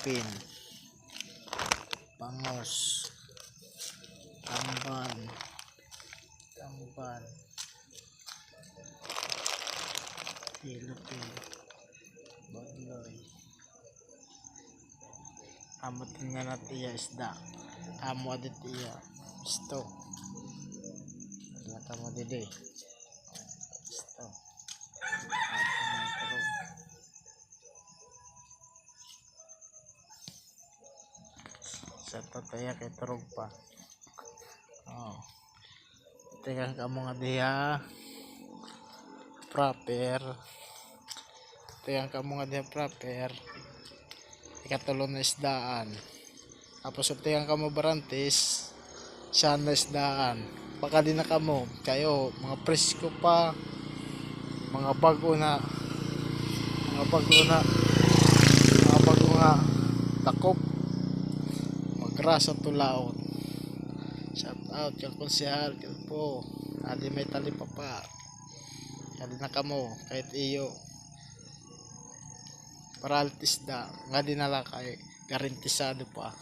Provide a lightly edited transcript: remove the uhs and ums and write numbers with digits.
Pilipin, Bangos, Tamban, Pilipin, Bagloy. Amo tingnan natin iya isda. Amo adit iya isto. Naka mo dide. Isto. Sa tataya kay turog pa. Oh. Tingnan ka mo nga diha. Proper. Tingnan ka mo nga diha proper. Ikatulong na isdaan. Tapos tingnan ka mo barantis. Siya na isdaan. Baka di na ka mo. Kayo, mga presko pa. Mga bago na. Mga bago nga. Takop. Magrasa tulaon. Shout out kang konsehal. Po. Adi may tali pa. Kali na ka mo. Kahit iyo. Para altisda. Nga dinala kay garantisado pa.